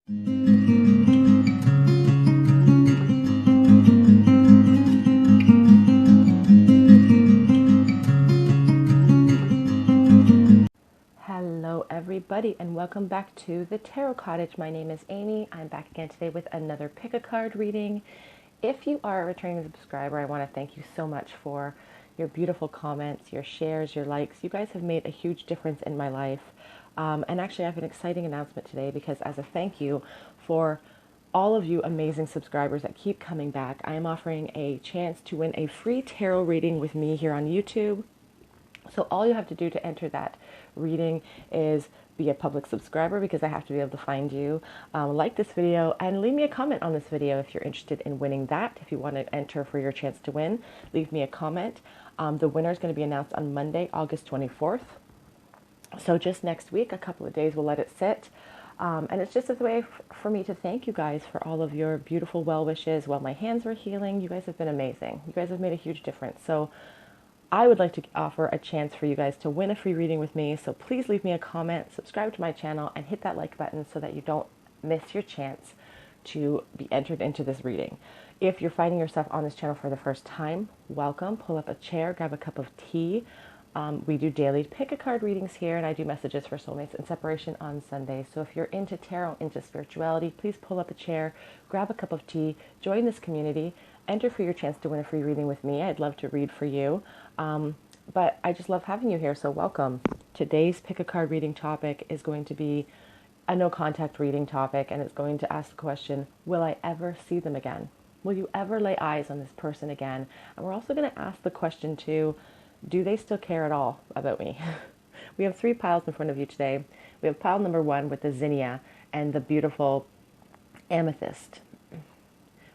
Hello everybody and welcome back to the Tarot Cottage. My name is Amy. I'm back again today with another pick-a-card reading. If you are a returning subscriber, I want to thank you so much for your beautiful comments, your shares, your likes. You guys have made a huge difference in my life. And actually I have an exciting announcement today because as a thank you for all of you amazing subscribers that keep coming back, I am offering a chance to win a free tarot reading with me here on YouTube. So all you have to do to enter that reading is be a public subscriber, because I have to be able to find you, like this video, and leave me a comment on this video if you're interested in winning that. If you want to enter for your chance to win, leave me a comment. The winner is going to be announced on Monday, August 24th. So just next week, a couple of days, we'll let it sit. And it's just a way for me to thank you guys for all of your beautiful well wishes while my hands were healing. You guys have been amazing. You guys have made a huge difference. So I would like to offer a chance for you guys to win a free reading with me. So please leave me a comment, subscribe to my channel, and hit that like button so that you don't miss your chance to be entered into this reading. If you're finding yourself on this channel for the first time, welcome. Pull up a chair, grab a cup of tea. We do daily pick-a-card readings here, and I do messages for soulmates and separation on Sundays. So if you're into tarot, into spirituality, please pull up a chair, grab a cup of tea, join this community, enter for your chance to win a free reading with me. I'd love to read for you. But I just love having you here, so welcome. Today's pick-a-card reading topic is going to be a no-contact reading topic, and it's going to ask the question, will I ever see them again? Will you ever lay eyes on this person again? And we're also going to ask the question too, do they still care at all about me? We have 3 piles in front of you today. We have pile number 1 with the zinnia and the beautiful amethyst.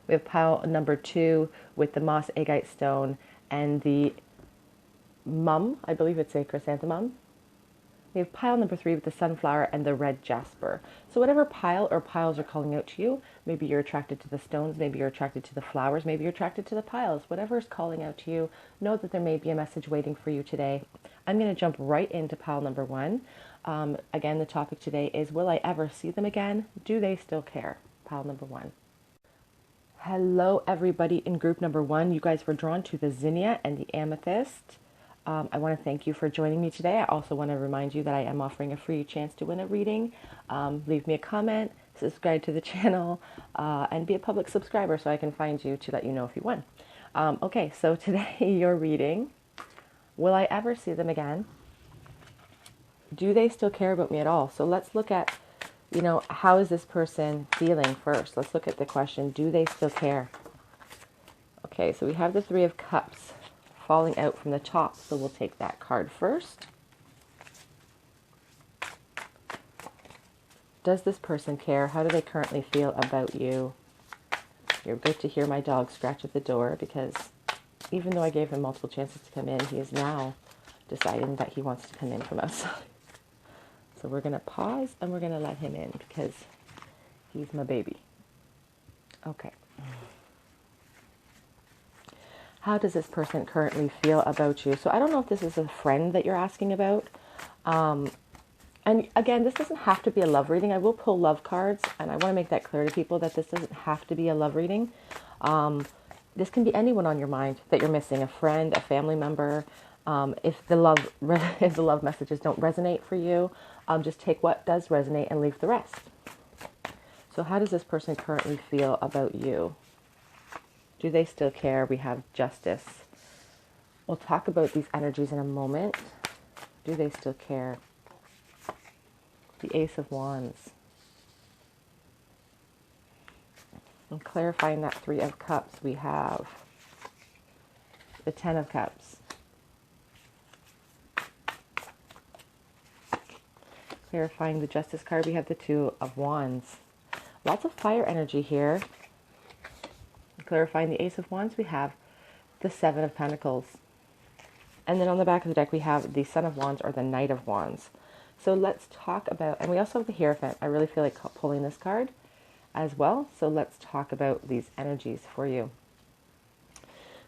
We have pile number 2 with the moss agate stone and the mum, I believe it's a chrysanthemum. We have pile number 3 with the sunflower and the red jasper. So whatever pile or piles are calling out to you, maybe you're attracted to the stones, maybe you're attracted to the flowers, maybe you're attracted to the piles. Whatever is calling out to you, know that there may be a message waiting for you today. I'm going to jump right into pile number 1. Again, the topic today is, will I ever see them again? Do they still care? Pile number 1. Hello everybody in group number 1. You guys were drawn to the zinnia and the amethyst. I want to thank you for joining me today. I also want to remind you that I am offering a free chance to win a reading. Leave me a comment, subscribe to the channel, and be a public subscriber so I can find you to let you know if you won. Okay, so today your reading, will I ever see them again? Do they still care about me at all? So let's look at, how is this person feeling first? Let's look at the question, do they still care? Okay, so we have the 3 of Cups falling out from the top, so we'll take that card first. Does this person care? How do they currently feel about you? You're about to hear my dog scratch at the door, because even though I gave him multiple chances to come in, he is now deciding that he wants to come in from outside. So we're going to pause and we're going to let him in because he's my baby. Okay. How does this person currently feel about you? So I don't know if this is a friend that you're asking about. And again, this doesn't have to be a love reading. I will pull love cards, and I want to make that clear to people that this doesn't have to be a love reading. This can be anyone on your mind that you're missing, a friend, a family member. If the love messages don't resonate for you, just take what does resonate and leave the rest. So how does this person currently feel about you? Do they still care? We have Justice. We'll talk about these energies in a moment. Do they still care? The Ace of Wands. And clarifying that 3 of Cups, we have the 10 of Cups. Clarifying the Justice card, we have the 2 of Wands. Lots of fire energy here. Clarifying the Ace of Wands, we have the 7 of Pentacles. And then on the back of the deck, we have the Son of Wands or the Knight of Wands. So let's talk about, and we also have the Hierophant. I really feel like pulling this card as well. So let's talk about these energies for you.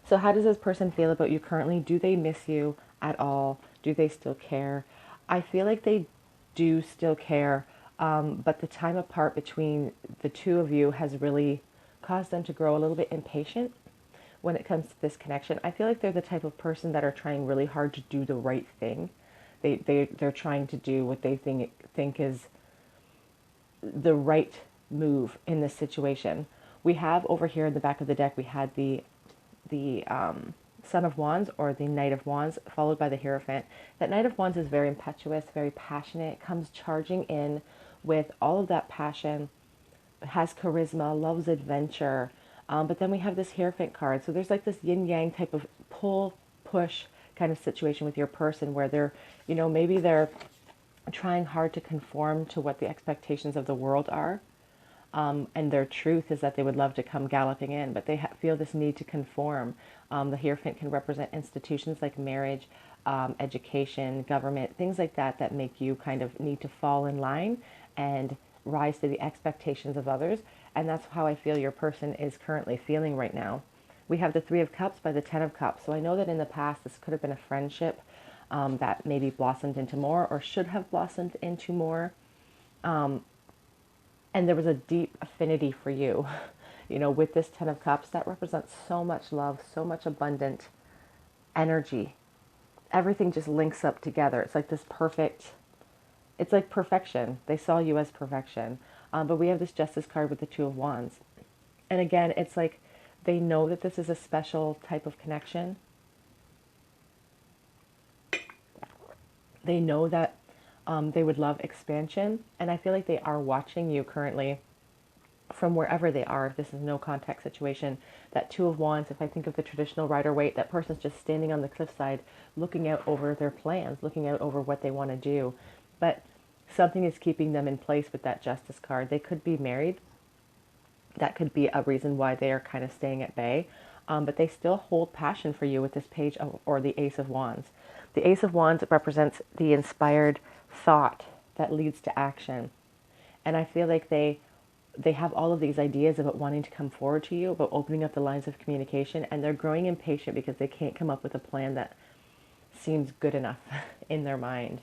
So how does this person feel about you currently? Do they miss you at all? Do they still care? I feel like they do still care. But the time apart between the two of you has really caused them to grow a little bit impatient when it comes to this connection. I feel like they're the type of person that are trying really hard to do the right thing. They're trying to do what they think is the right move in this situation. We have over here in the back of the deck, we had the Son of Wands or the Knight of Wands, followed by the Hierophant. That Knight of Wands is very impetuous, very passionate, comes charging in with all of that passion, has charisma, loves adventure. But then we have this Hierophant card. So there's like this yin-yang type of pull-push kind of situation with your person where they're, maybe they're trying hard to conform to what the expectations of the world are. And their truth is that they would love to come galloping in, but they feel this need to conform. The Hierophant can represent institutions like marriage, education, government, things like that that make you kind of need to fall in line and rise to the expectations of others. And that's how I feel your person is currently feeling right now. We have the Three of Cups by the Ten of Cups. So I know that in the past this could have been a friendship that maybe blossomed into more or should have blossomed into more. And there was a deep affinity for you, with this Ten of Cups that represents so much love, so much abundant energy. Everything just links up together. It's like this perfect, it's like perfection. They saw you as perfection. But we have this Justice card with the Two of Wands. And again, it's like they know that this is a special type of connection. They know that they would love expansion, and I feel like they are watching you currently from wherever they are. If this is no contact situation, that Two of Wands, if I think of the traditional Rider-Waite, that person's just standing on the cliffside looking out over their plans, looking out over what they want to do. But something is keeping them in place with that Justice card. They could be married. That could be a reason why they are kind of staying at bay. But they still hold passion for you with this Page of, or the Ace of Wands. The Ace of Wands represents the inspired thought that leads to action. And I feel like they have all of these ideas about wanting to come forward to you, about opening up the lines of communication, and they're growing impatient because they can't come up with a plan that seems good enough in their mind.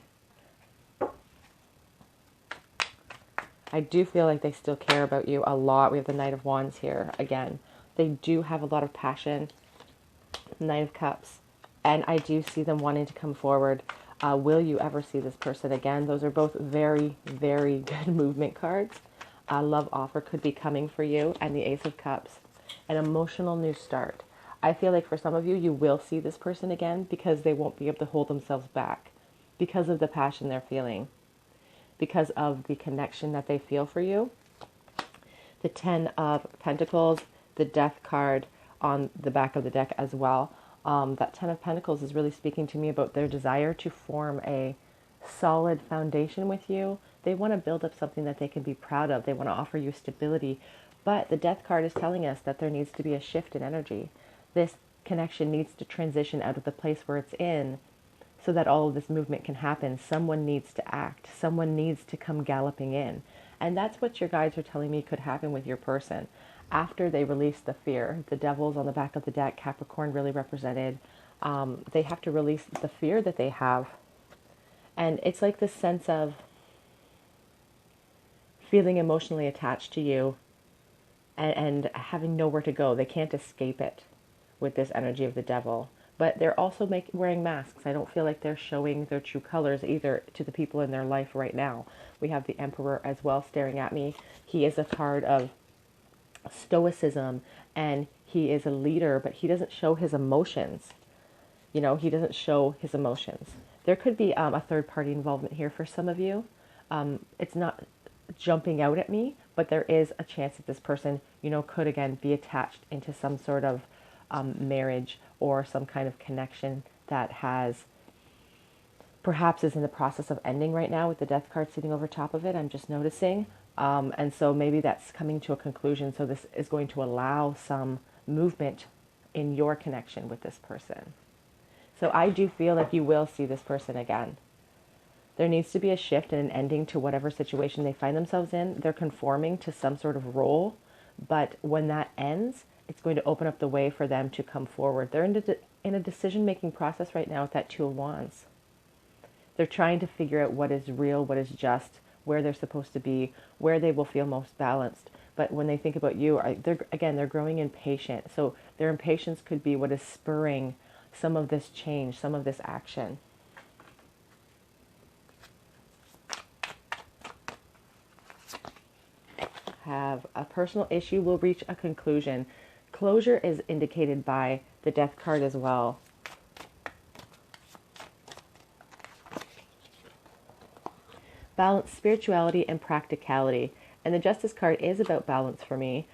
I do feel like they still care about you a lot. We have the Knight of Wands here again. They do have a lot of passion. Knight of Cups. And I do see them wanting to come forward. Will you ever see this person again? Those are both very, very good movement cards. A love offer could be coming for you. And the Ace of Cups. An emotional new start. I feel like for some of you, you will see this person again because they won't be able to hold themselves back because of the passion they're feeling, because of the connection that they feel for you. The Ten of Pentacles, the Death card on the back of the deck as well. That Ten of Pentacles is really speaking to me about their desire to form a solid foundation with you. They want to build up something that they can be proud of. They want to offer you stability. But the Death card is telling us that there needs to be a shift in energy. This connection needs to transition out of the place where it's in so that all of this movement can happen. Someone needs to act. Someone needs to come galloping in. And that's what your guides are telling me could happen with your person. After they release the fear, the Devils on the back of the deck, Capricorn really represented, they have to release the fear that they have. And it's like this sense of feeling emotionally attached to you and having nowhere to go. They can't escape it with this energy of the Devil. But they're also wearing masks. I don't feel like they're showing their true colors either to the people in their life right now. We have the Emperor as well staring at me. He is a card of stoicism, and he is a leader, but he doesn't show his emotions. He doesn't show his emotions. There could be a third-party involvement here for some of you. It's not jumping out at me, but there is a chance that this person, could again be attached into some sort of marriage or some kind of connection that perhaps is in the process of ending right now with the Death card sitting over top of it. I'm just noticing. And so maybe that's coming to a conclusion. So this is going to allow some movement in your connection with this person. So I do feel like you will see this person again. There needs to be a shift and an ending to whatever situation they find themselves in. They're conforming to some sort of role, but when that ends, it's going to open up the way for them to come forward. They're in a decision-making process right now with that Two of Wands. They're trying to figure out what is real, what is just, where they're supposed to be, where they will feel most balanced. But when they think about you, they're growing impatient. So their impatience could be what is spurring some of this change, some of this action. Have a personal issue will reach a conclusion. Closure is indicated by the Death card as well. Balance, spirituality, and practicality. And the Justice card is about balance for me.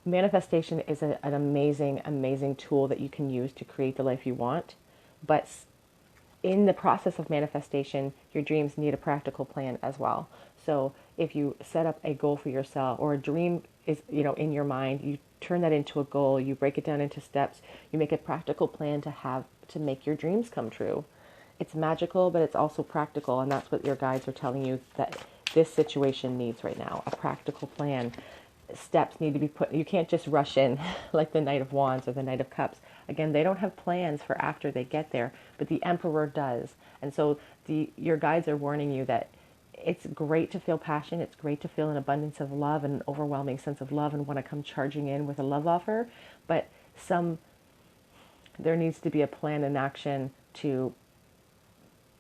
Manifestation is an amazing, amazing tool that you can use to create the life you want. But in the process of manifestation, your dreams need a practical plan as well. So if you set up a goal for yourself, or a dream is, in your mind, you turn that into a goal, you break it down into steps, you make a practical plan to make your dreams come true. It's magical, but it's also practical, and that's what your guides are telling you that this situation needs right now, a practical plan. Steps need to be put. You can't just rush in like the Knight of Wands or the Knight of Cups. Again, they don't have plans for after they get there, but the Emperor does. And so your guides are warning you that it's great to feel passion. It's great to feel an abundance of love and an overwhelming sense of love and want to come charging in with a love offer. But there needs to be a plan and action to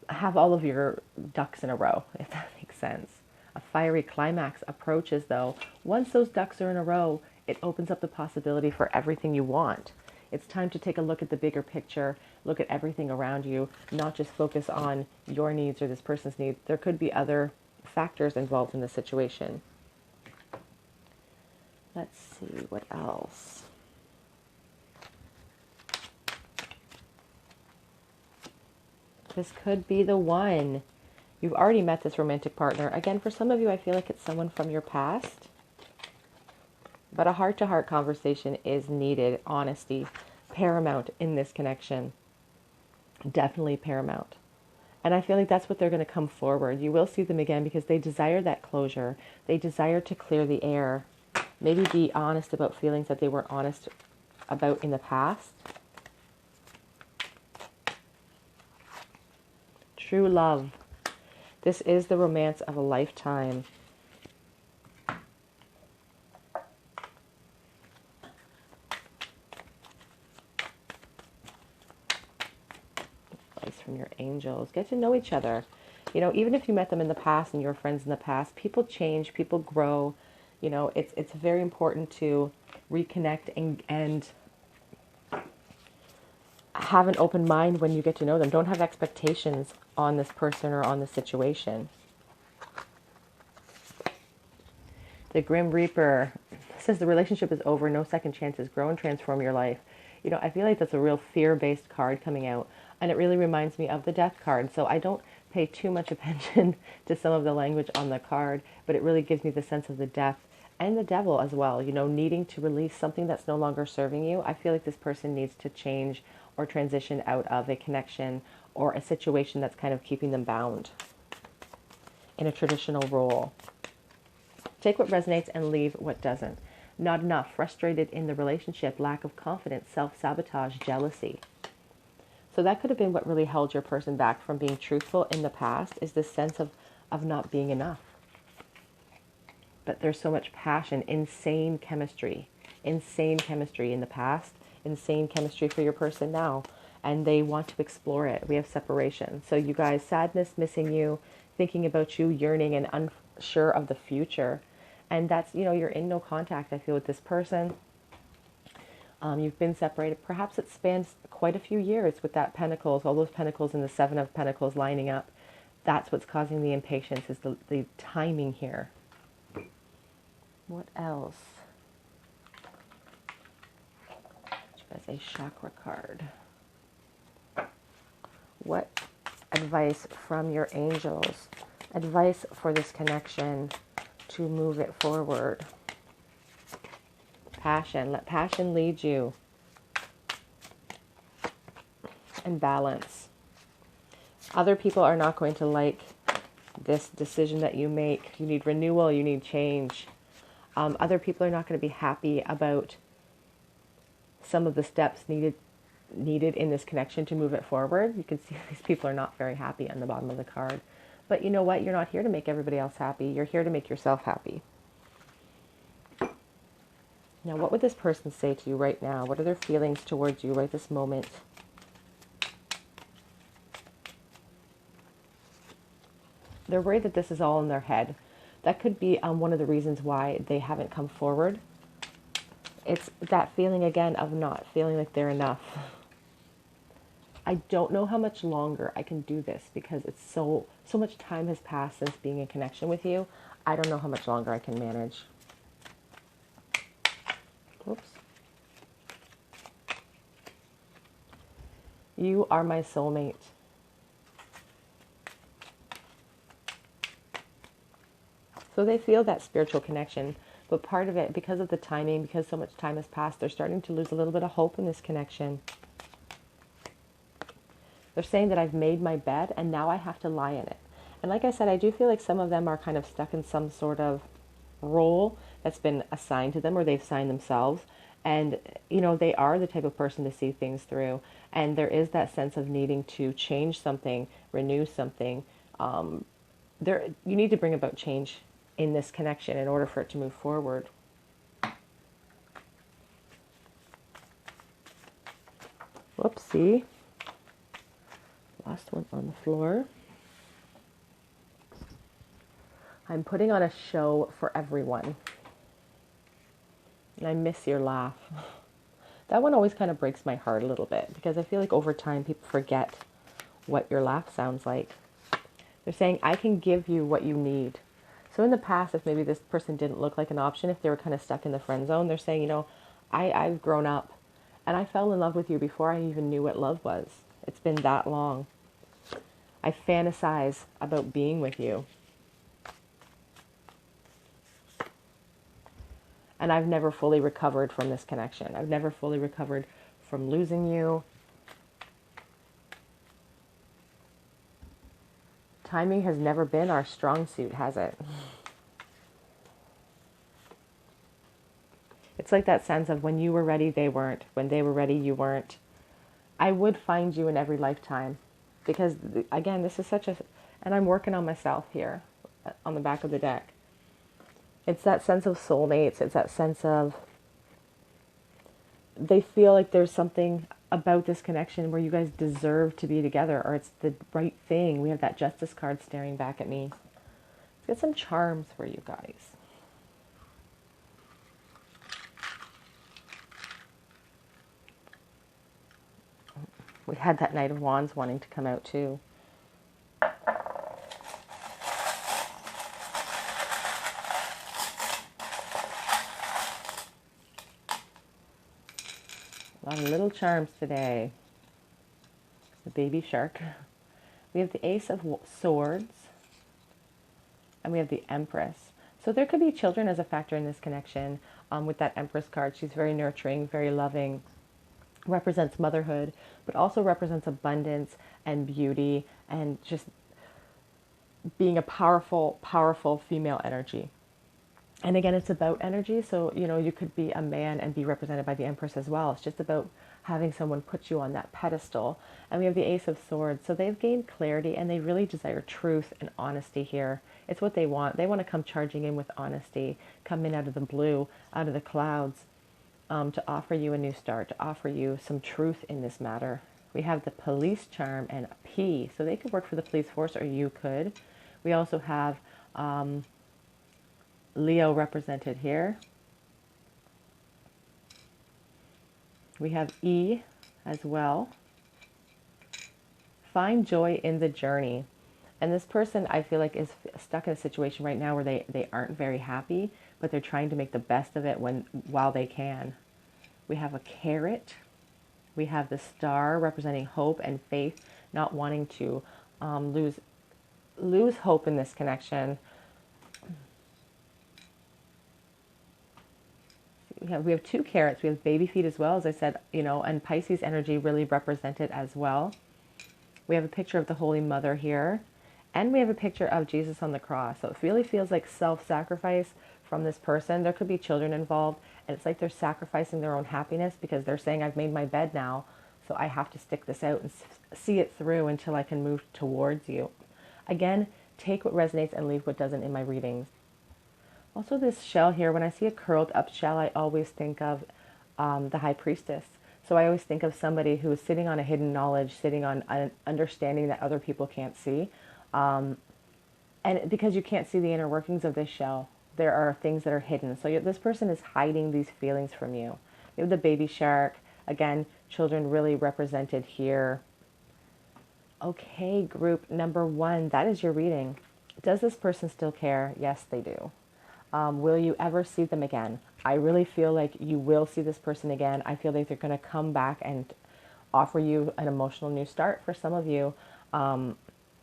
have all of your ducks in a row, if that makes sense. A fiery climax approaches, though. Once those ducks are in a row, it opens up the possibility for everything you want. It's time to take a look at the bigger picture, look at everything around you, not just focus on your needs or this person's needs. There could be other factors involved in the situation. Let's see, what else? This could be the one. You've already met this romantic partner. Again, for some of you, I feel like it's someone from your past. But a heart-to-heart conversation is needed. Honesty, paramount in this connection. Definitely paramount. And I feel like that's what they're going to come forward. You will see them again because they desire that closure. They desire to clear the air. Maybe be honest about feelings that they weren't honest about in the past. True love. This is the romance of a lifetime. Advice from your angels. Get to know each other. Even if you met them in the past and you were friends in the past, people change, people grow. It's very important to reconnect and have an open mind when you get to know them. Don't have expectations on this person or on the situation. The Grim Reaper says the relationship is over, no second chances, grow and transform your life. I feel like that's a real fear-based card coming out, and it really reminds me of the Death card. So I don't pay too much attention to some of the language on the card, but it really gives me the sense of the death and the devil as well, needing to release something that's no longer serving you. I feel like this person needs to change or transition out of a connection or a situation that's kind of keeping them bound in a traditional role. Take what resonates and leave what doesn't. Not enough, frustrated in the relationship, lack of confidence, self-sabotage, jealousy. So that could have been what really held your person back from being truthful in the past, is this sense of not being enough. But there's so much passion, insane chemistry in the past, insane chemistry for your person now, and they want to explore it. We have separation. So you guys, sadness, missing you, thinking about you, yearning and unsure of the future. And that's, you're in no contact, I feel, with this person. You've been separated. Perhaps it spans quite a few years with that Pentacles, all those Pentacles and the Seven of Pentacles lining up. That's what's causing the impatience, is the timing here. What else? As a chakra card. What advice from your angels? Advice for this connection to move it forward. Passion. Let passion lead you. And balance. Other people are not going to like this decision that you make. You need renewal. You need change. Other people are not going to be happy about some of the steps needed needed in this connection to move it forward. You can see these people are not very happy on the bottom of the card. But you know what? You're not here to make everybody else happy. You're here to make yourself happy. Now, what would this person say to you right now? What are their feelings towards you right this moment? They're worried that this is all in their head. That could be one of the reasons why they haven't come forward. It's that feeling again of not feeling like they're enough. I don't know how much longer I can do this because it's so much time has passed since being in connection with you. I don't know how much longer I can manage. Oops. You are my soulmate. So they feel that spiritual connection, but part of it, because of the timing, because so much time has passed, they're starting to lose a little bit of hope in this connection. They're saying that I've made my bed and now I have to lie in it. And like I said, I do feel like some of them are kind of stuck in some sort of role that's been assigned to them, or they've signed themselves. And, you know, they are the type of person to see things through. And there is that sense of needing to change something, renew something. You need to bring about change in this connection in order for it to move forward. Whoopsie. Last one on the floor. I'm putting on a show for everyone. And I miss your laugh. That one always kind of breaks my heart a little bit because I feel like over time people forget what your laugh sounds like. They're saying, I can give you what you need. So in the past, if maybe this person didn't look like an option, if they were kind of stuck in the friend zone, they're saying, you know, I've grown up and I fell in love with you before I even knew what love was. It's been that long. I fantasize about being with you. And I've never fully recovered from this connection. I've never fully recovered from losing you. Timing has never been our strong suit, has it? It's like that sense of when you were ready, they weren't. When they were ready, you weren't. I would find you in every lifetime. Because, again, this is such a... And I'm working on myself here on the back of the deck. It's that sense of soulmates. It's that sense of... They feel like there's something about this connection where you guys deserve to be together, or it's the right thing. We have that Justice card staring back at me. Let's get some charms for you guys. We had that Knight of Wands wanting to come out too. A lot of little charms today. The baby shark. We have the Ace of Swords. And we have the Empress. So there could be children as a factor in this connection. With that Empress card, she's very nurturing, very loving. Represents motherhood, but also represents abundance and beauty and just being a powerful, powerful female energy. And again, it's about energy. So, you know, you could be a man and be represented by the Empress as well. It's just about having someone put you on that pedestal. And we have the Ace of Swords. So they've gained clarity and they really desire truth and honesty here. It's what they want. They want to come charging in with honesty, come in out of the blue, out of the clouds, to offer you a new start, to offer you some truth in this matter. We have the Police charm and a P. So they could work for the police force, or you could. We also have Leo represented here. We have E as well. Find joy in the journey. And this person, I feel like, is stuck in a situation right now where they aren't very happy, but they're trying to make the best of it while they can. We have a Carrot. We have the Star representing hope and faith, not wanting to lose hope in this connection. We have two Carrots. We have baby feet as well, as I said, you know, and Pisces energy really represented as well. We have a picture of the Holy Mother here. And we have a picture of Jesus on the cross. So it really feels like self-sacrifice from this person. There could be children involved. And it's like they're sacrificing their own happiness because they're saying, I've made my bed now. So I have to stick this out and see it through until I can move towards you. Again, take what resonates and leave what doesn't in my readings. Also, this shell here, when I see a curled up shell, I always think of the High Priestess. So I always think of somebody who is sitting on a hidden knowledge, sitting on an understanding that other people can't see. And because you can't see the inner workings of this shell, there are things that are hidden. So this person is hiding these feelings from you. You have the baby shark. Again, children really represented here. Okay, group number 1, that is your reading. Does this person still care? Yes, they do. Will you ever see them again? I really feel like you will see this person again. I feel like they're going to come back and offer you an emotional new start. For some of you,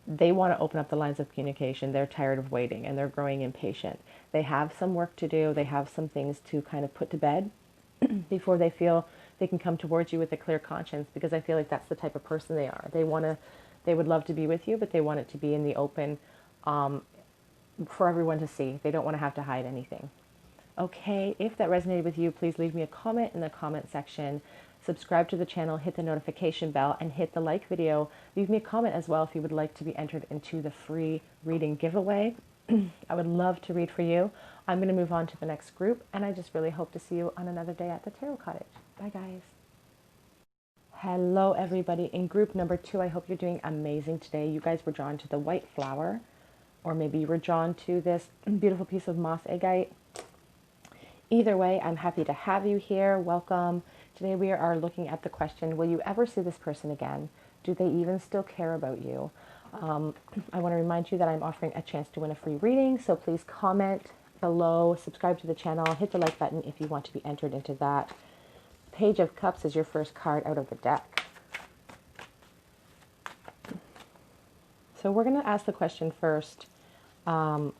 they want to open up the lines of communication. They're tired of waiting and they're growing impatient. They have some work to do. They have some things to kind of put to bed before they feel they can come towards you with a clear conscience, because I feel like that's the type of person they are. They would love to be with you, but they want it to be in the open for everyone to see. They don't want to hide anything. Okay, if that resonated with you, please leave me a comment in the comment section. Subscribe to the channel, hit the notification bell, and hit the like video. Leave me a comment as well if you would like to be entered into the free reading giveaway. I would love to read for you. I'm going to move on to the next group, and I just really hope to see you on another day at the Tarot Cottage. Bye, guys. Hello, everybody. In group number 2, I hope you're doing amazing today. You guys were drawn to the white flower, or maybe you were drawn to this beautiful piece of moss agate. Either way, I'm happy to have you here. Welcome. Today we are looking at the question, will you ever see this person again? Do they even still care about you? I want to remind you that I'm offering a chance to win a free reading, so please comment below, subscribe to the channel, hit the like button if you want to be entered into that. Page of Cups is your first card out of the deck. So we're going to ask the question first. Do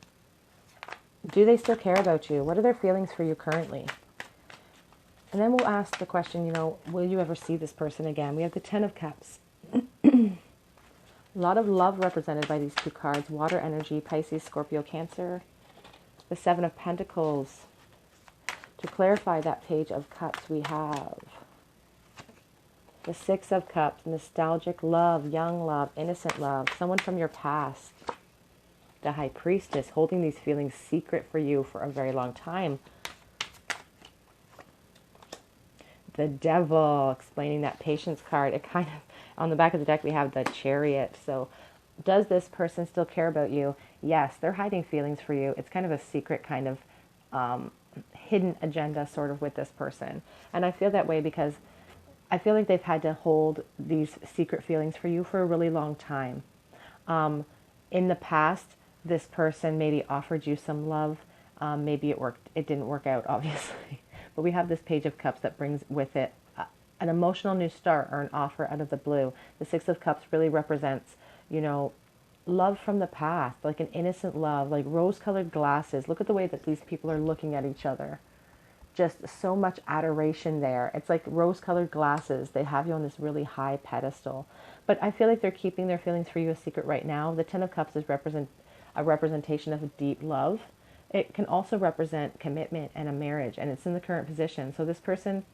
they still care about you? What are their feelings for you currently? And then we'll ask the question, will you ever see this person again? We have the 10 of Cups. A lot of love represented by these 2 cards. Water energy, Pisces, Scorpio, Cancer. The 7 of Pentacles. To clarify that Page of Cups, we have the 6 of Cups. Nostalgic love, young love, innocent love. Someone from your past. The High Priestess, holding these feelings secret for you for a very long time. The Devil, explaining that Patience card. It kind of, on the back of the deck, we have the Chariot. So does this person still care about you? Yes, they're hiding feelings for you. It's kind of a secret kind of hidden agenda sort of with this person. And I feel that way because I feel like they've had to hold these secret feelings for you for a really long time. In the past, this person maybe offered you some love. Maybe it didn't work out, obviously. But we have this Page of Cups that brings with it an emotional new start or an offer out of the blue. The 6 of Cups really represents, love from the past, like an innocent love, like rose-colored glasses. Look at the way that these people are looking at each other. Just so much adoration there. It's like rose-colored glasses. They have you on this really high pedestal. But I feel like they're keeping their feelings for you a secret right now. The 10 of Cups is a representation of deep love. It can also represent commitment and a marriage, and it's in the current position. So this person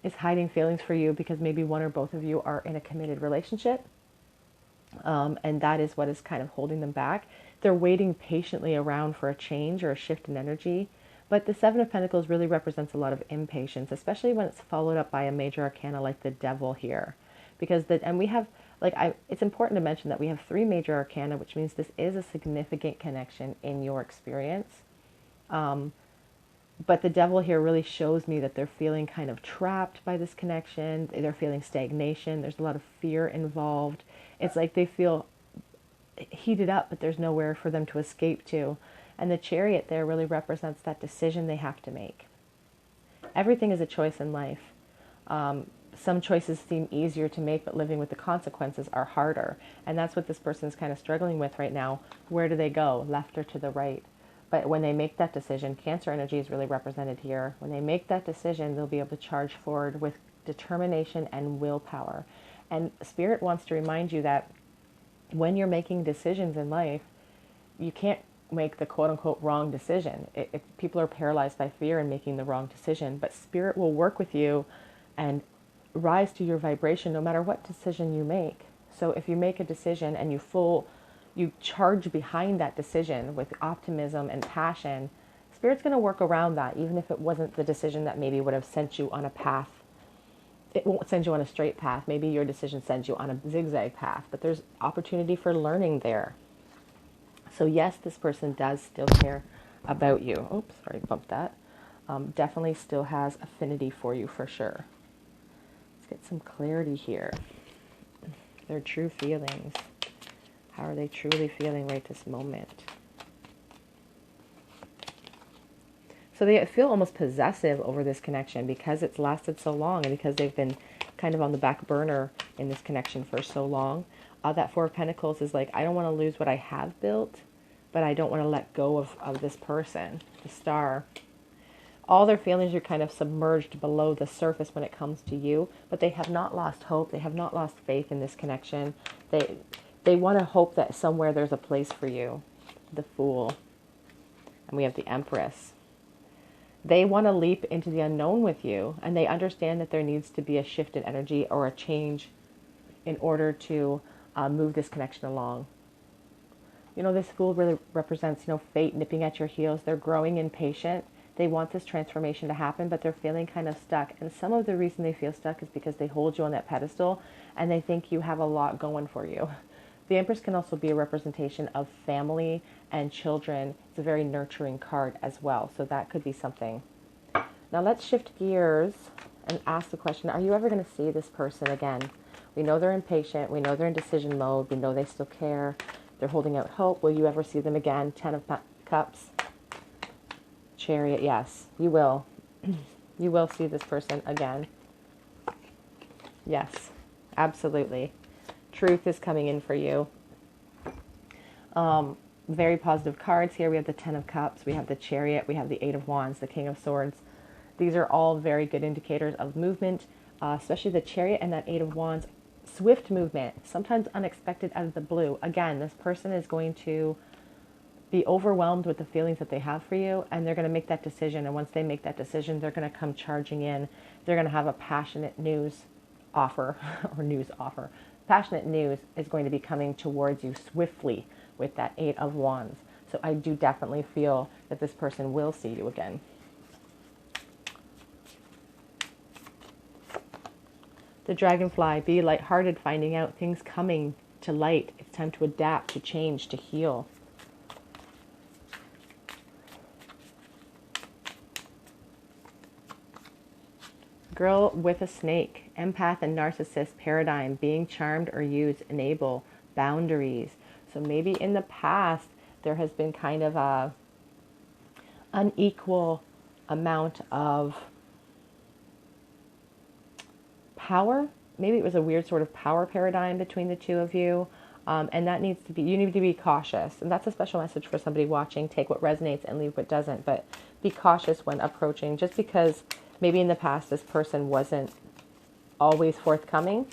is hiding feelings for you because maybe one or both of you are in a committed relationship, and that is what is kind of holding them back. They're waiting patiently around for a change or a shift in energy. But the 7 of Pentacles really represents a lot of impatience, especially when it's followed up by a major arcana like the Devil here. Because we have, it's important to mention that we have 3 major arcana, which means this is a significant connection in your experience. But the Devil here really shows me that they're feeling kind of trapped by this connection. They're feeling stagnation. There's a lot of fear involved. It's like they feel heated up, but there's nowhere for them to escape to. And the Chariot there really represents that decision they have to make. Everything is a choice in life. Some choices seem easier to make, but living with the consequences are harder. And that's what this person is kind of struggling with right now. Where do they go, left or to the right? But when they make that decision, Cancer energy is really represented here. When they make that decision, they'll be able to charge forward with determination and willpower. And Spirit wants to remind you that when you're making decisions in life, you can't make the quote-unquote wrong decision. People are paralyzed by fear and making the wrong decision. But Spirit will work with you and rise to your vibration no matter what decision you make. So if you make a decision and you charge behind that decision with optimism and passion, Spirit's going to work around that, even if it wasn't the decision that maybe would have sent you on a path. It won't send you on a straight path. Maybe your decision sends you on a zigzag path, but there's opportunity for learning there. So yes, this person does still care about you. Oops, sorry, bumped that. Definitely still has affinity for you for sure. Let's get some clarity here. Their true feelings. How are they truly feeling right this moment? So they feel almost possessive over this connection because it's lasted so long and because they've been kind of on the back burner in this connection for so long. That Four of Pentacles is like, I don't want to lose what I have built, but I don't want to let go of this person, the Star. All their feelings are kind of submerged below the surface when it comes to you, but they have not lost hope. They have not lost faith in this connection. They want to hope that somewhere there's a place for you. The Fool. And we have the Empress. They want to leap into the unknown with you, and they understand that there needs to be a shift in energy or a change in order to move this connection along. You know, this Fool really represents, fate nipping at your heels. They're growing impatient. They want this transformation to happen, but they're feeling kind of stuck. And some of the reason they feel stuck is because they hold you on that pedestal, and they think you have a lot going for you. The Empress can also be a representation of family and children. It's a very nurturing card as well, so that could be something. Now let's shift gears and ask the question, are you ever going to see this person again? We know they're impatient. We know they're in decision mode. We know they still care. They're holding out hope. Will you ever see them again? 10 of Cups. Chariot, yes, you will. You will see this person again. Yes, absolutely. Truth is coming in for you. Very positive cards here. We have the 10 of Cups. We have the Chariot. We have the 8 of Wands, the King of Swords. These are all very good indicators of movement, especially the Chariot and that 8 of Wands. Swift movement, sometimes unexpected out of the blue. Again, this person is going to be overwhelmed with the feelings that they have for you, and they're going to make that decision. And once they make that decision, they're going to come charging in. They're going to have a passionate news offer or news offer. Passionate news is going to be coming towards you swiftly with that 8 of Wands. So I do definitely feel that this person will see you again. The Dragonfly, be lighthearted, finding out things coming to light. It's time to adapt, to change, to heal. Girl with a Snake, empath and narcissist paradigm, being charmed or used, enable, boundaries. So maybe in the past there has been kind of a unequal amount of power. Maybe it was a weird sort of power paradigm between the two of you. And that needs to be, you need to be cautious. And that's a special message for somebody watching. Take what resonates and leave what doesn't. But be cautious when approaching, just because maybe in the past this person wasn't always forthcoming.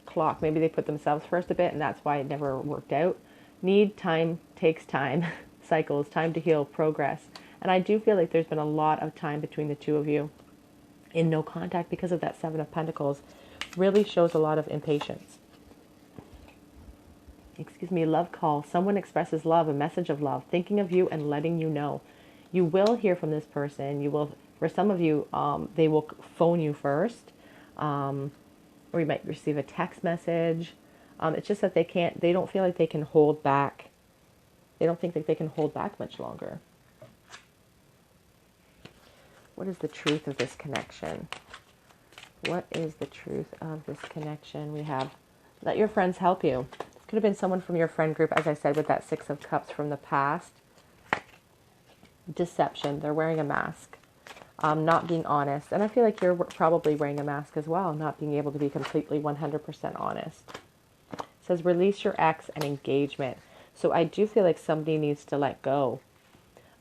Clock, maybe they put themselves first a bit, and that's why it never worked out. Need time, takes time. Cycles, time to heal, progress. And I do feel like there's been a lot of time between the two of you in no contact because of that 7 of Pentacles. Really shows a lot of impatience. Excuse me, love call. Someone expresses love, a message of love, thinking of you and letting you know. You will hear from this person. You will, for some of you, they will phone you first, or you might receive a text message. It's just that they don't feel like they can hold back. They don't think that they can hold back much longer. What is the truth of this connection? What is the truth of this connection? We have, let your friends help you. This could have been someone from your friend group, as I said, with that 6 of Cups from the past. Deception. They're wearing a mask. Not being honest. And I feel like you're probably wearing a mask as well, not being able to be completely 100% honest. It says release your ex and engagement. So I do feel like somebody needs to let go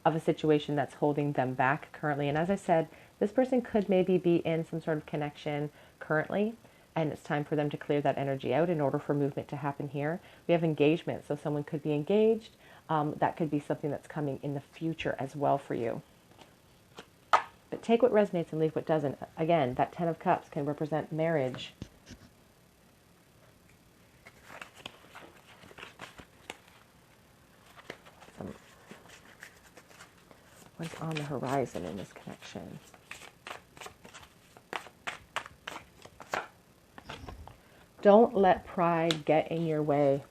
of a situation that's holding them back currently. And as I said, this person could maybe be in some sort of connection currently, and it's time for them to clear that energy out in order for movement to happen here. We have engagement, so someone could be engaged. That could be something that's coming in the future as well for you. But take what resonates and leave what doesn't. Again, that 10 of Cups can represent marriage. What's on the horizon in this connection? Don't let pride get in your way.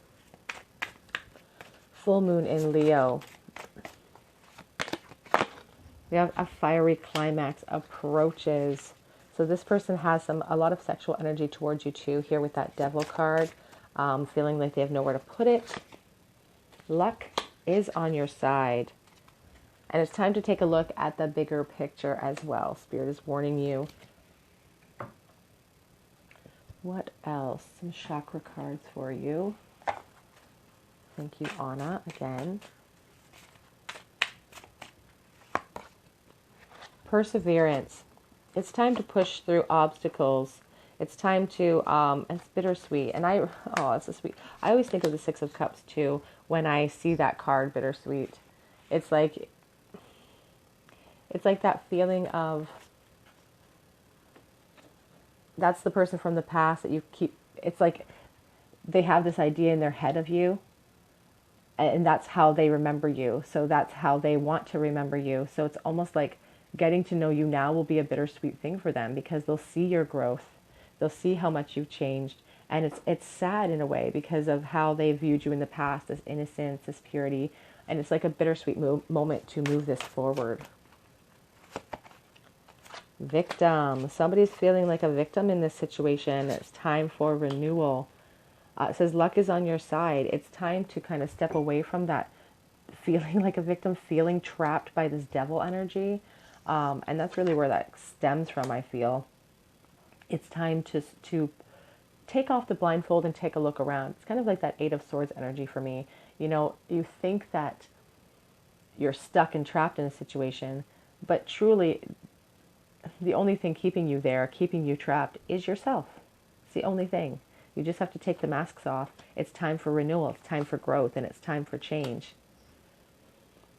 Full moon in Leo. We have a fiery climax approaches. So this person has a lot of sexual energy towards you too, here with that Devil card. Feeling like they have nowhere to put it. Luck is on your side. And it's time to take a look at the bigger picture as well. Spirit is warning you. What else? Some chakra cards for you. Thank you, Anna, again. Perseverance. It's time to push through obstacles. It's time to, it's bittersweet. And it's so sweet. I always think of the Six of Cups too when I see that card, bittersweet. It's like that feeling of, that's the person from the past that you keep, it's like they have this idea in their head of you, and that's how they remember you. So that's how they want to remember you. So it's almost like getting to know you now will be a bittersweet thing for them, because they'll see your growth. They'll see how much you've changed. And it's sad in a way because of how they viewed you in the past, this innocence, this purity. And it's like a bittersweet moment to move this forward. Victim. Somebody's feeling like a victim in this situation. It's time for renewal. It says luck is on your side. It's time to kind of step away from that feeling like a victim, feeling trapped by this devil energy. And that's really where that stems from, I feel. It's time to take off the blindfold and take a look around. It's kind of like that Eight of Swords energy for me. You know, you think that you're stuck and trapped in a situation, but truly the only thing keeping you there, keeping you trapped, is yourself. It's the only thing. You just have to take the masks off. It's time for renewal. It's time for growth. And it's time for change.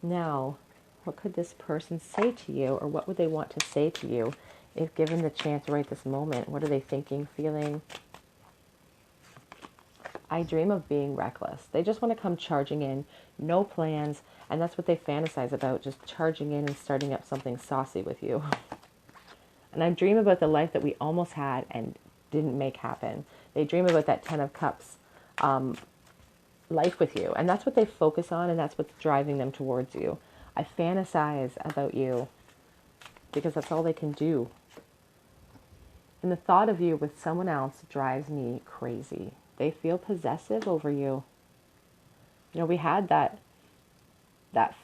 Now, what could this person say to you? Or what would they want to say to you if given the chance right this moment? What are they thinking, feeling? I dream of being reckless. They just want to come charging in. No plans. And that's what they fantasize about. Just charging in and starting up something saucy with you. And I dream about the life that we almost had and didn't make happen. They dream about that 10 of Cups life with you. And that's what they focus on, and that's what's driving them towards you. I fantasize about you because that's all they can do. And the thought of you with someone else drives me crazy. They feel possessive over you. You know, we had that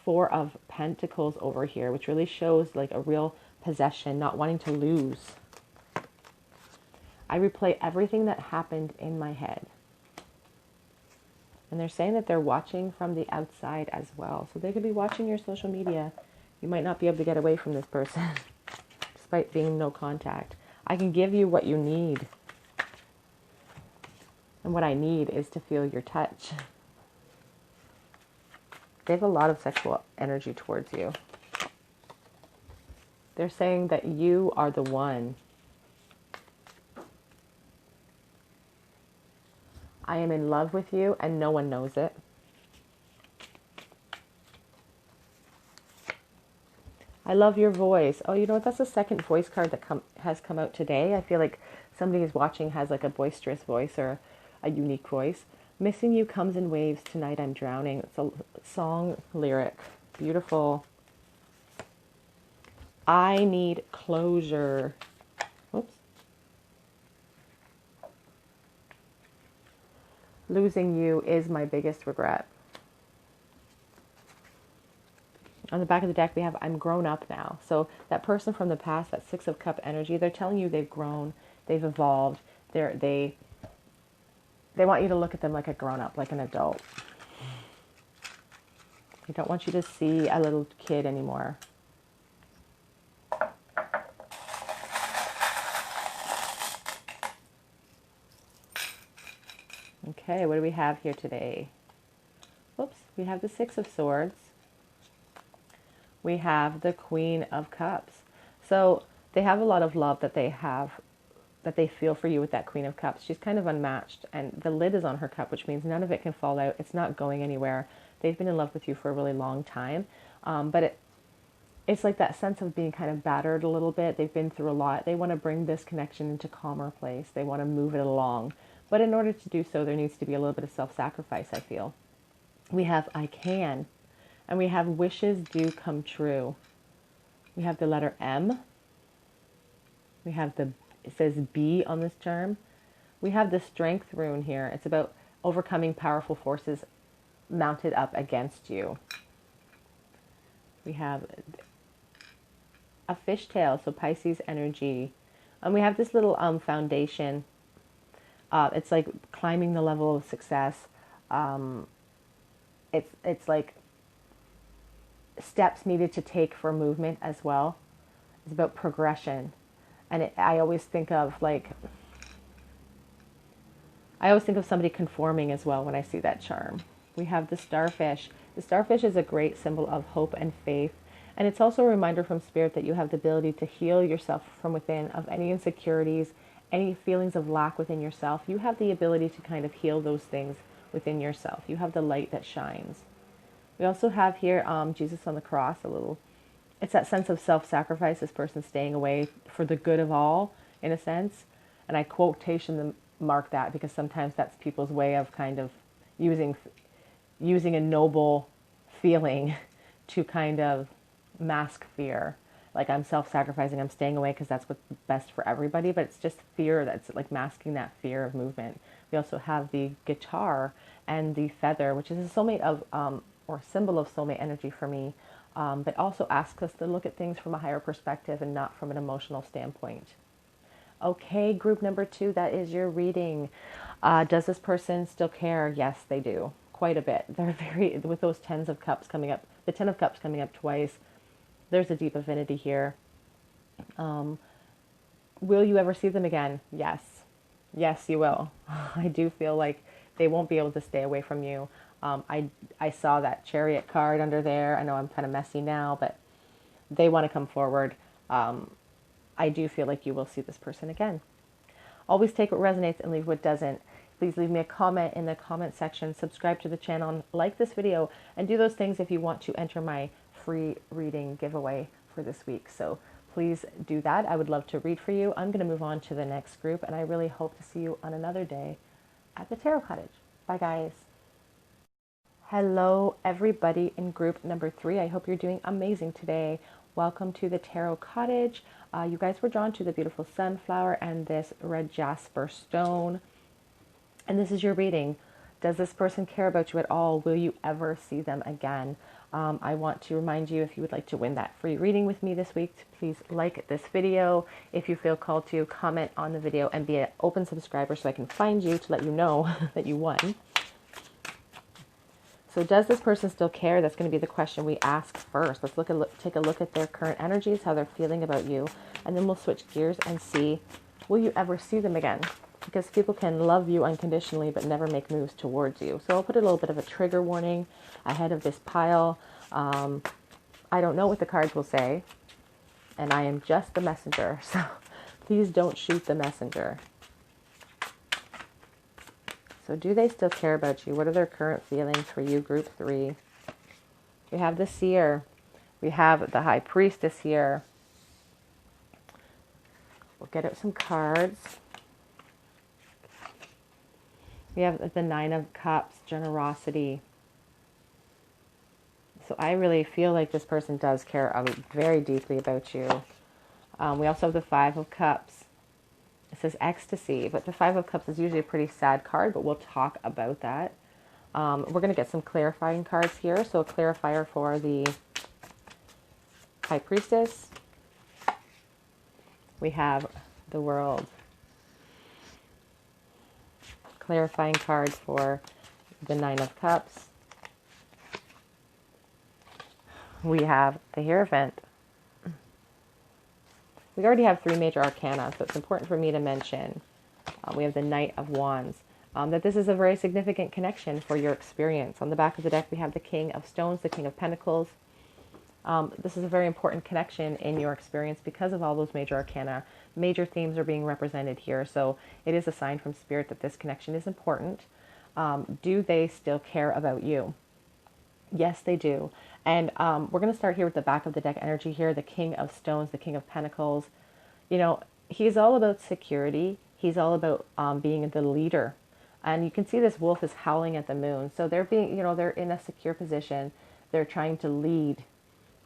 Four of Pentacles over here, which really shows like a real possession, not wanting to lose. I replay everything that happened in my head. And they're saying that they're watching from the outside as well. So they could be watching your social media. You might not be able to get away from this person, despite being no contact. I can give you what you need. And what I need is to feel your touch. They have a lot of sexual energy towards you. They're saying that you are the one. I am in love with you and no one knows it. I love your voice. Oh, you know what? That's the second voice card that has come out today. I feel like somebody who's watching has like a boisterous voice or a unique voice. Missing you comes in waves. Tonight I'm drowning. It's a song lyric. Beautiful. I need closure. Whoops. Losing you is my biggest regret. On the back of the deck, we have I'm grown up now. So that person from the past, that Six of Cup energy, they're telling you they've grown, they've evolved. They want you to look at them like a grown up, like an adult. They don't want you to see a little kid anymore. Okay, what do we have here today? Whoops, we have the Six of Swords. We have the Queen of Cups. So they have a lot of love that they feel for you with that Queen of Cups. She's kind of unmatched, and the lid is on her cup, which means none of it can fall out. It's not going anywhere. They've been in love with you for a really long time, but it's like that sense of being kind of battered a little bit. They've been through a lot. They want to bring this connection into calmer place. They want to move it along. But in order to do so, there needs to be a little bit of self-sacrifice, I feel. We have I can, and we have wishes do come true. We have the letter M. We have it says B on this charm. We have the strength rune here. It's about overcoming powerful forces mounted up against you. We have a fishtail, so Pisces energy. And we have this little foundation. It's like climbing the level of success. It's like steps needed to take for movement as well. It's about progression. And I always think of somebody conforming as well when I see that charm. We have the starfish. The starfish is a great symbol of hope and faith. And it's also a reminder from Spirit that you have the ability to heal yourself from within of any insecurities, any feelings of lack within yourself. You have the ability to kind of heal those things within yourself. You have the light that shines. We also have here Jesus on the cross, it's that sense of self-sacrifice, this person staying away for the good of all, in a sense. And I quotation mark that because sometimes that's people's way of kind of using a noble feeling to kind of mask fear. Like, I'm self-sacrificing, I'm staying away because that's what's best for everybody, but it's just fear that's like masking that fear of movement. We also have the guitar and the feather, which is a soulmate of, or symbol of soulmate energy for me, but also asks us to look at things from a higher perspective and not from an emotional standpoint. Okay, group number 2, that is your reading. Does this person still care? Yes, they do. Quite a bit. They're with those Tens of Cups coming up, the Ten of Cups coming up twice, there's a deep affinity here. Will you ever see them again? Yes. Yes, you will. I do feel like they won't be able to stay away from you. I saw that Chariot card under there. I know I'm kind of messy now, but they want to come forward. I do feel like you will see this person again. Always take what resonates and leave what doesn't. Please leave me a comment in the comment section. Subscribe to the channel, like this video, and do those things if you want to enter my free reading giveaway for this week. So please do that. I would love to read for you. I'm going to move on to the next group, and I really hope to see you on another day at the Tarot Cottage. Bye, guys. Hello, everybody in group number 3. I hope you're doing amazing today. Welcome to the Tarot Cottage. You guys were drawn to the beautiful sunflower and this red jasper stone. And this is your reading. Does this person care about you at all? Will you ever see them again? I want to remind you, if you would like to win that free reading with me this week, please like this video. If you feel called to, comment on the video and be an open subscriber so I can find you to let you know that you won. So does this person still care? That's going to be the question we ask first. Let's take a look at their current energies, how they're feeling about you, and then we'll switch gears and see, will you ever see them again? Because people can love you unconditionally but never make moves towards you. So I'll put a little bit of a trigger warning ahead of this pile. I don't know what the cards will say, and I am just the messenger, so please don't shoot the messenger. So do they still care about you? What are their current feelings for you, group 3? We have the Seer. We have the High Priestess here. We'll get out some cards. We have the Nine of Cups, generosity. So I really feel like this person does care very deeply about you. We also have the Five of Cups. It says ecstasy, but the Five of Cups is usually a pretty sad card, but we'll talk about that. We're going to get some clarifying cards here. So a clarifier for the High Priestess. We have the World. Clarifying card for the Nine of Cups. We have the Hierophant. We already have 3 major arcana, so it's important for me to mention. We have the Knight of Wands. That this is a very significant connection for your experience. On the back of the deck, we have the King of Stones, the King of Pentacles, This is a very important connection in your experience because of all those major arcana. Major themes are being represented here. So it is a sign from Spirit that this connection is important. Do they still care about you? Yes, they do. And we're going to start here with the back of the deck energy here. The King of Stones, the King of Pentacles. You know, he's all about security. He's all about being the leader. And you can see this wolf is howling at the moon. So they're being, you know, they're in a secure position. They're trying to lead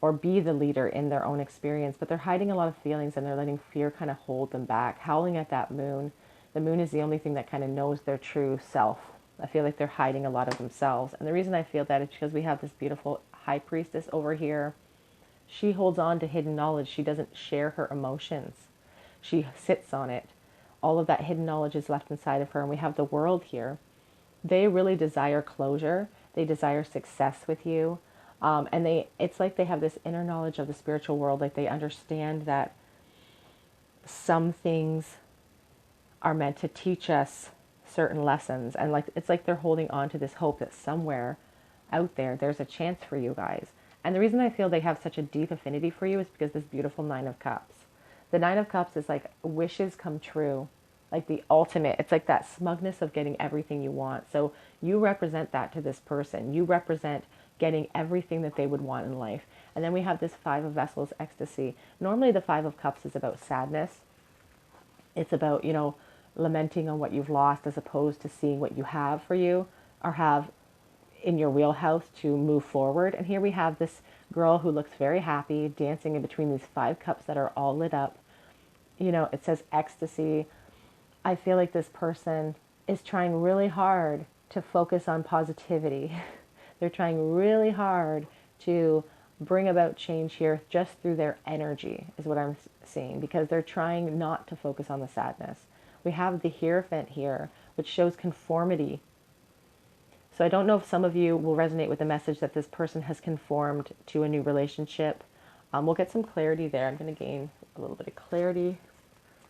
or be the leader in their own experience, but they're hiding a lot of feelings and they're letting fear kind of hold them back. Howling at that moon. The moon is the only thing that kind of knows their true self. I feel like they're hiding a lot of themselves. And the reason I feel that is because we have this beautiful high priestess over here. She holds on to hidden knowledge. She doesn't share her emotions. She sits on it. All of that hidden knowledge is left inside of her. And we have the World here. They really desire closure. They desire success with you. And it's like they have this inner knowledge of the spiritual world. Like they understand that some things are meant to teach us certain lessons. And like it's like they're holding on to this hope that somewhere out there, there's a chance for you guys. And the reason I feel they have such a deep affinity for you is because this beautiful Nine of Cups. The Nine of Cups is like wishes come true. Like the ultimate. It's like that smugness of getting everything you want. So you represent that to this person. You represent getting everything that they would want in life. And then we have this Five of Vessels, ecstasy. Normally the Five of Cups is about sadness. It's about, you know, lamenting on what you've lost as opposed to seeing what you have for you or have in your wheelhouse to move forward. And here we have this girl who looks very happy, dancing in between these 5 cups that are all lit up. You know, it says ecstasy. I feel like this person is trying really hard to focus on positivity. They're trying really hard to bring about change here just through their energy is what I'm seeing, because they're trying not to focus on the sadness. We have the Hierophant here, which shows conformity. So I don't know if some of you will resonate with the message that this person has conformed to a new relationship. We'll get some clarity there. I'm going to gain a little bit of clarity.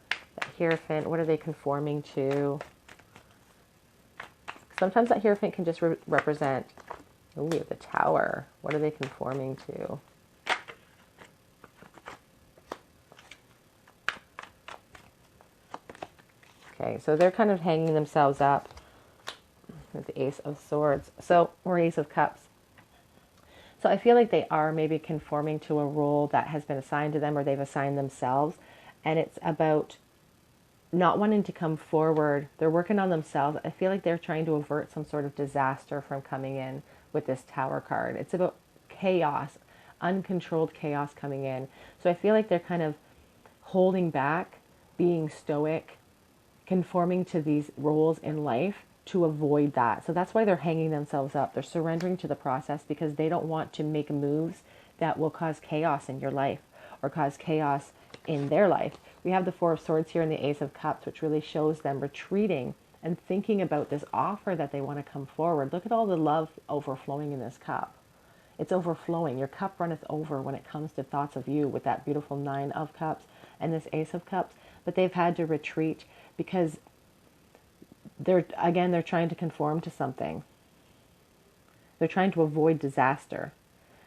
That Hierophant, what are they conforming to? Sometimes that Hierophant can just represent, ooh, the Tower. What are they conforming to? Okay, so they're kind of hanging themselves up with the Ace of Swords. So, or Ace of Cups. So I feel like they are maybe conforming to a role that has been assigned to them or they've assigned themselves. And it's about not wanting to come forward. They're working on themselves. I feel like they're trying to avert some sort of disaster from coming in with this Tower card. It's about chaos, uncontrolled chaos coming in. So I feel like they're kind of holding back, being stoic, conforming to these roles in life to avoid that. So that's why they're hanging themselves up. They're surrendering to the process because they don't want to make moves that will cause chaos in your life or cause chaos in their life. We have the Four of Swords here and the Ace of Cups, which really shows them retreating and thinking about this offer that they want to come forward. Look at all the love overflowing in this cup. It's overflowing. Your cup runneth over when it comes to thoughts of you with that beautiful Nine of Cups and this Ace of Cups. But they've had to retreat because they're trying to conform to something. They're trying to avoid disaster.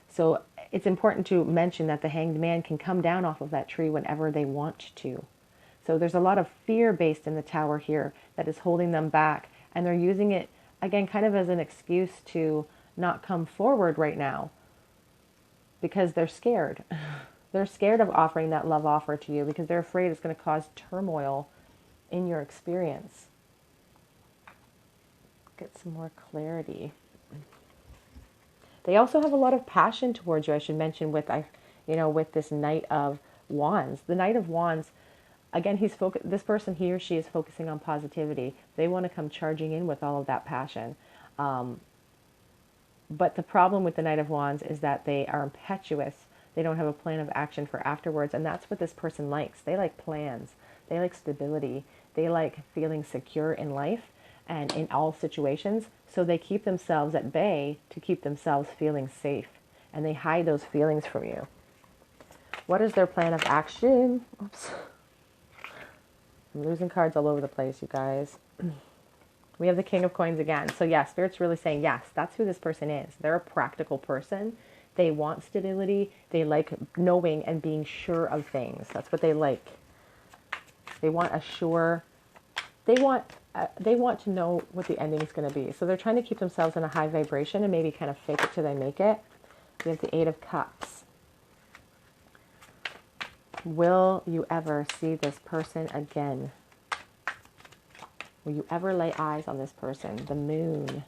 So it's important to mention that the Hanged Man can come down off of that tree whenever they want to. So there's a lot of fear based in the Tower here that is holding them back. And they're using it, again, kind of as an excuse to not come forward right now because they're scared. They're scared of offering that love offer to you because they're afraid it's going to cause turmoil in your experience. Get some more clarity. They also have a lot of passion towards you, I should mention, with this Knight of Wands. The Knight of Wands, again, this person, he or she is focusing on positivity. They want to come charging in with all of that passion. But the problem with the Knight of Wands is that they are impetuous. They don't have a plan of action for afterwards. And that's what this person likes. They like plans. They like stability. They like feeling secure in life and in all situations. So they keep themselves at bay to keep themselves feeling safe. And they hide those feelings from you. What is their plan of action? Oops. I'm losing cards all over the place, you guys. We have the King of Coins again. So yeah, Spirit's really saying, yes, that's who this person is. They're a practical person. They want stability. They like knowing and being sure of things. That's what they like. They want a sure, they want to know what the ending is going to be. So they're trying to keep themselves in a high vibration and maybe kind of fake it till they make it. We have the Eight of Cups. Will you ever see this person again? Will you ever lay eyes on this person? The Moon.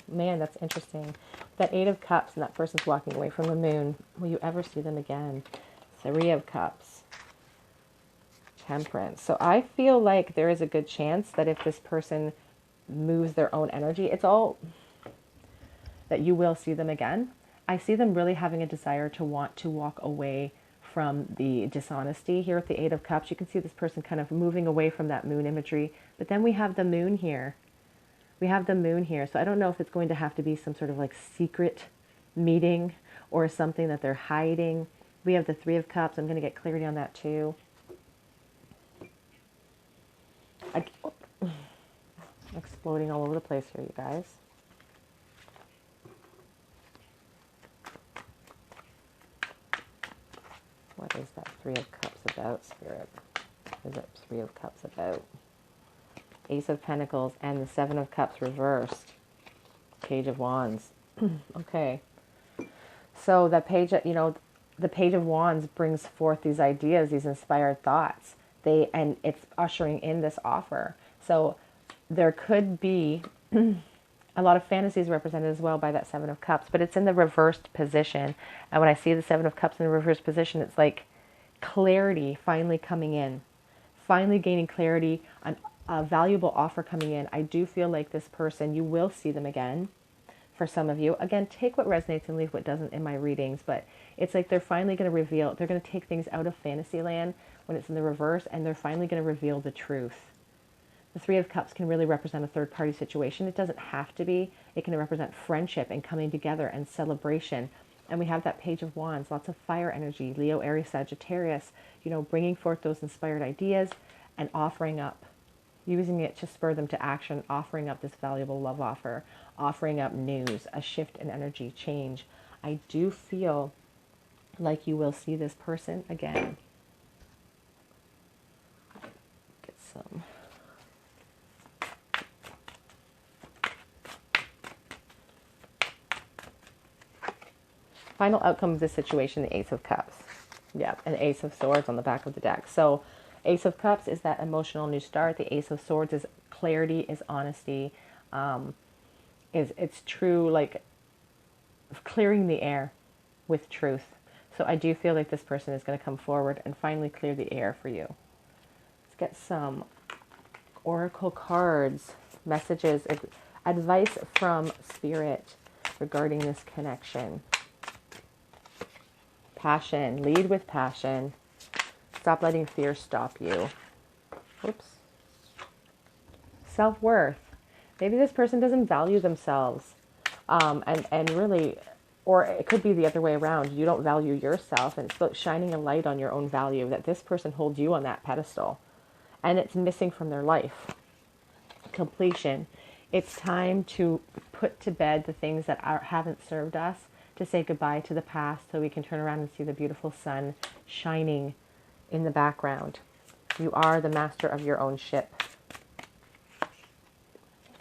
Man, that's interesting. That Eight of Cups and that person's walking away from the Moon. Will you ever see them again? Three of Cups. Temperance. So I feel like there is a good chance that if this person moves their own energy, it's all that you will see them again. I see them really having a desire to want to walk away from the dishonesty here with the Eight of Cups. You can see this person kind of moving away from that Moon imagery. But then we have the Moon here. We have the Moon here. So I don't know if it's going to have to be some sort of like secret meeting or something that they're hiding. We have the Three of Cups. I'm going to get clarity on that too. Exploding all over the place here, you guys. What is that Three of Cups about, Spirit? What is that Three of Cups about? Ace of Pentacles and the Seven of Cups reversed. Page of Wands. Okay. So the page, the Page of Wands brings forth these ideas, these inspired thoughts. And it's ushering in this offer. So there could be a lot of fantasies represented as well by that Seven of Cups, but it's in the reversed position. And when I see the Seven of Cups in the reversed position, it's like clarity finally coming in, finally gaining clarity, a valuable offer coming in. I do feel like this person, you will see them again. For some of you, again, take what resonates and leave what doesn't in my readings, but it's like they're finally going to reveal, they're going to take things out of fantasy land when it's in the reverse, and they're finally going to reveal the truth. The Three of Cups can really represent a third-party situation. It doesn't have to be. It can represent friendship and coming together and celebration. And we have that Page of Wands, lots of fire energy, Leo, Aries, Sagittarius, bringing forth those inspired ideas and offering up, using it to spur them to action, offering up this valuable love offer, offering up news, a shift in energy, change. I do feel like you will see this person again. Get some. Final outcome of this situation, the Ace of Cups. Yeah, an Ace of Swords on the back of the deck. So Ace of Cups is that emotional new start. The Ace of Swords is clarity, is honesty, it's true, like clearing the air with truth. So I do feel like this person is going to come forward and finally clear the air for you. Let's get some oracle cards, messages, advice from Spirit regarding this connection. Passion, lead with passion. Stop letting fear stop you. Oops. Self-worth. Maybe this person doesn't value themselves. And really, or it could be the other way around. You don't value yourself, and it's about shining a light on your own value, that this person holds you on that pedestal. And it's missing from their life. Completion. It's time to put to bed the things that haven't served us, to say goodbye to the past so we can turn around and see the beautiful sun shining in the background. You are the master of your own ship.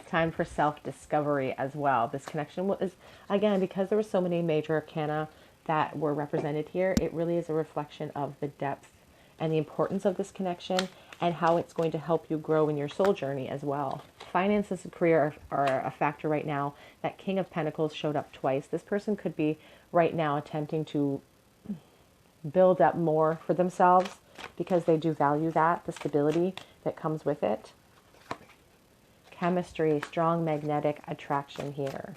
Time for self-discovery as well. This connection is, again, because there were so many major arcana that were represented here, it really is a reflection of the depth and the importance of this connection and how it's going to help you grow in your soul journey as well. Finances and career are a factor right now. That King of Pentacles showed up twice. This person could be right now attempting to build up more for themselves because they do value that, the stability that comes with it. Chemistry, strong magnetic attraction here.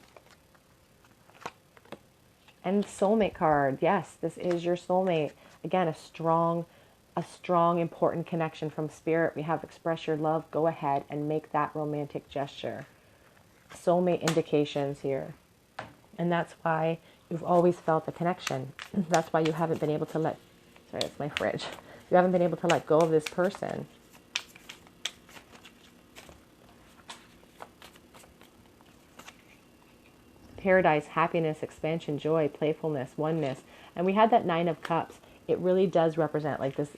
And soulmate card. Yes, this is your soulmate. Again, a strong, important connection from Spirit. We have express your love. Go ahead and make that romantic gesture. Soulmate indications here. And that's why you've always felt the connection. That's why you haven't been able to let, sorry, it's my fridge. You haven't been able to let go of this person. paradise, happiness, expansion, joy, playfulness, oneness. And we had that Nine of Cups. It really does represent like this,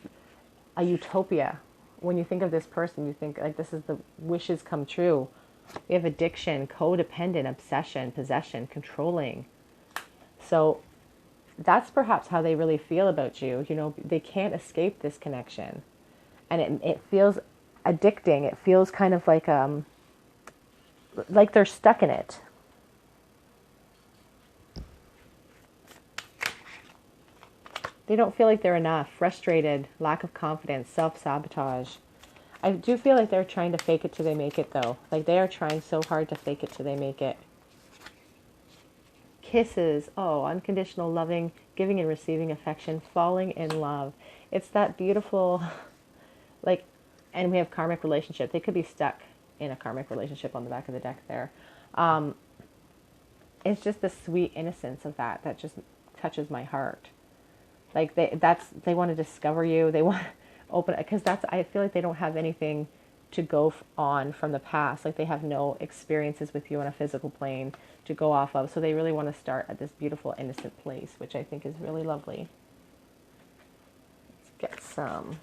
a utopia. When you think of this person, you think like this is the wishes come true. We have addiction, codependent, obsession, possession, controlling. So that's perhaps how they really feel about you. You know, they can't escape this connection. And it feels addicting. It feels kind of like they're stuck in it. They don't feel like they're enough, frustrated, lack of confidence, self-sabotage. I do feel like they're trying to fake it till they make it, though. Like they are trying so hard to fake it till they make it. Kisses, oh, unconditional loving, giving and receiving affection, falling in love. It's that beautiful, like, and we have karmic relationship. They could be stuck in a karmic relationship on the back of the deck there. It's just the sweet innocence of that just touches my heart. Like they want to discover you. They want to open, because I feel like they don't have anything to go on from the past. Like they have no experiences with you on a physical plane to go off of. So they really want to start at this beautiful, innocent place, which I think is really lovely. Let's get some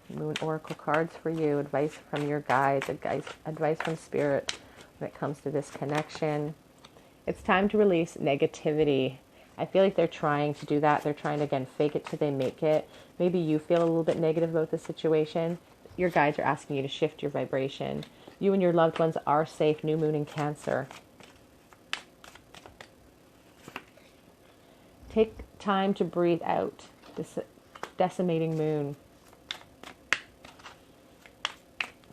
Moon Oracle cards for you. Advice from your guides, advice from Spirit when it comes to this connection. It's time to release negativity. I feel like they're trying to do that. They're trying to, again, fake it till they make it. Maybe you feel a little bit negative about the situation. Your guides are asking you to shift your vibration. You and your loved ones are safe. New moon in Cancer. Take time to breathe out this decimating moon.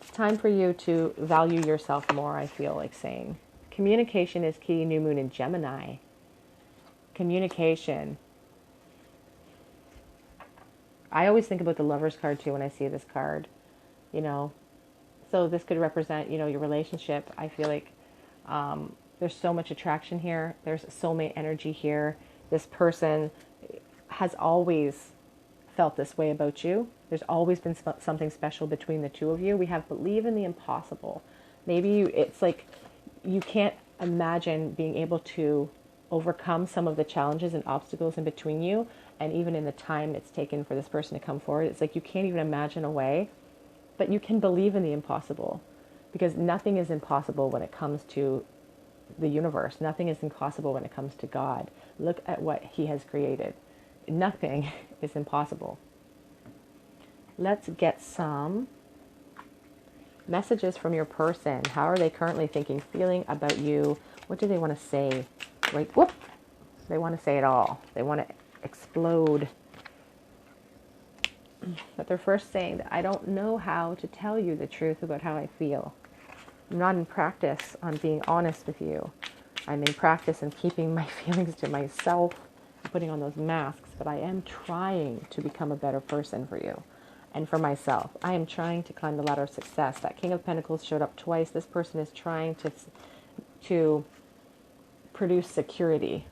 It's time for you to value yourself more, I feel like saying. Communication is key. New moon in Gemini. Communication. I always think about the Lover's card too when I see this card, you know. So this could represent, you know, your relationship. I feel like there's so much attraction here. There's soulmate energy here. This person has always felt this way about you. There's always been something special between the two of you. We have believe in the impossible. Maybe it's like you can't imagine being able to overcome some of the challenges and obstacles in between you, and even in the time it's taken for this person to come forward. It's like you can't even imagine a way, but you can believe in the impossible, because nothing is impossible when it comes to the universe. Nothing is impossible when it comes to God. Look at what He has created. Nothing is impossible. Let's get some messages from your person. How are they currently thinking, feeling about you? What do they want to say? Right, whoop! They want to say it all. They want to explode. But they're first saying that I don't know how to tell you the truth about how I feel. I'm not in practice on being honest with you. I'm in practice in keeping my feelings to myself, putting on those masks, but I am trying to become a better person for you and for myself. I am trying to climb the ladder of success. That King of Pentacles showed up twice. This person is trying to produce security.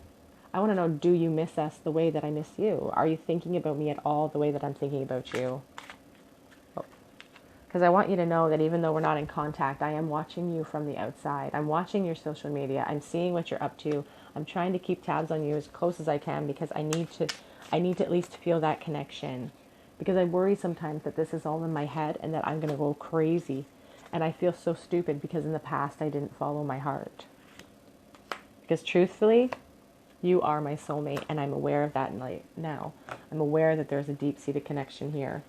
I want to know, do you miss us the way that I miss you? Are you thinking about me at all the way that I'm thinking about you? Because I want you to know that even though we're not in contact, I am watching you from the outside. I'm watching your social media. I'm seeing what you're up to. I'm trying to keep tabs on you as close as I can, because I need to at least feel that connection. Because I worry sometimes that this is all in my head and that I'm going to go crazy. And I feel so stupid because in the past I didn't follow my heart. Because truthfully, you are my soulmate, and I'm aware of that now. I'm aware that there's a deep-seated connection here.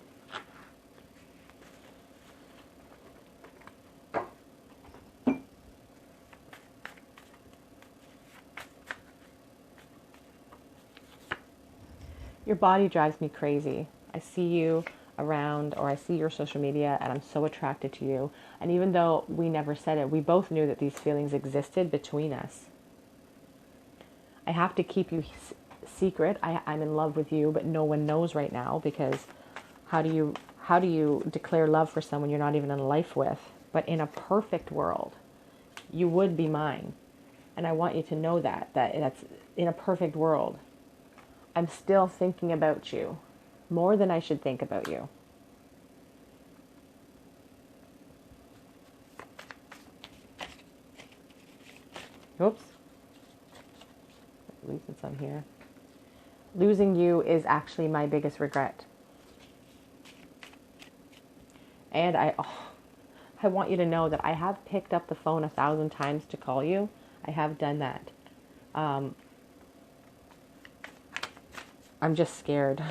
Your body drives me crazy. I see you around, or I see your social media, and I'm so attracted to you. And even though we never said it, we both knew that these feelings existed between us. I have to keep you secret. I'm in love with you, but no one knows right now, because how do you declare love for someone you're not even in life with? But in a perfect world, you would be mine. And I want you to know that's in a perfect world. I'm still thinking about you more than I should think about you. Oops. believe it's on here. Losing you is actually my biggest regret. And I want you to know that I have picked up the phone 1,000 times to call you. I have done that. I'm just scared.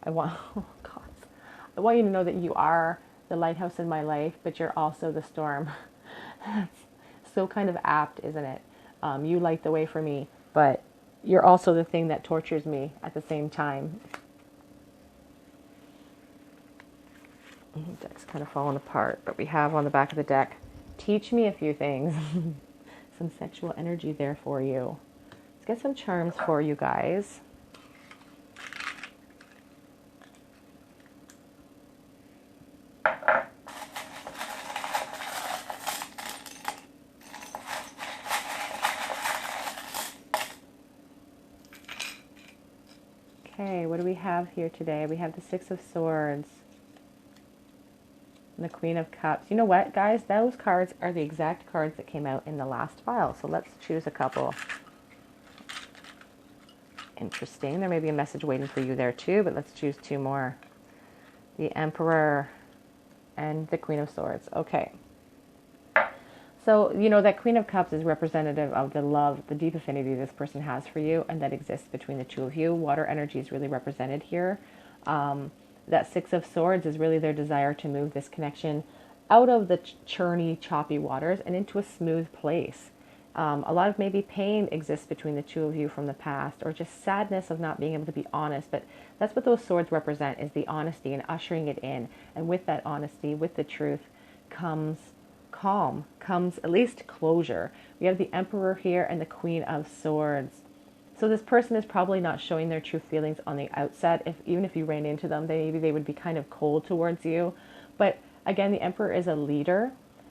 I want you to know that you are the lighthouse in my life, but you're also the storm. That's so kind of apt, isn't it? You light the way for me, but you're also the thing that tortures me at the same time. The deck's kind of falling apart, but we have on the back of the deck, teach me a few things. Some sexual energy there for you. Let's get some charms for you guys. Okay, what do we have here today? We have the Six of Swords and the Queen of Cups. You know what, guys? Those cards are the exact cards that came out in the last file. So let's choose a couple. Interesting. There may be a message waiting for you there too, but let's choose two more. The Emperor and the Queen of Swords. Okay. So, you know, that Queen of Cups is representative of the love, the deep affinity this person has for you and that exists between the two of you. Water energy is really represented here. That Six of Swords is really their desire to move this connection out of the churny, choppy waters and into a smooth place. A lot of maybe pain exists between the two of you from the past, or just sadness of not being able to be honest. But that's what those swords represent, is the honesty and ushering it in. And with that honesty, with the truth, comes calm, comes at least closure. We have the Emperor here and the Queen of Swords. So this person is probably not showing their true feelings on the outset. Even if you ran into them, maybe they would be kind of cold towards you. But again, the Emperor is a leader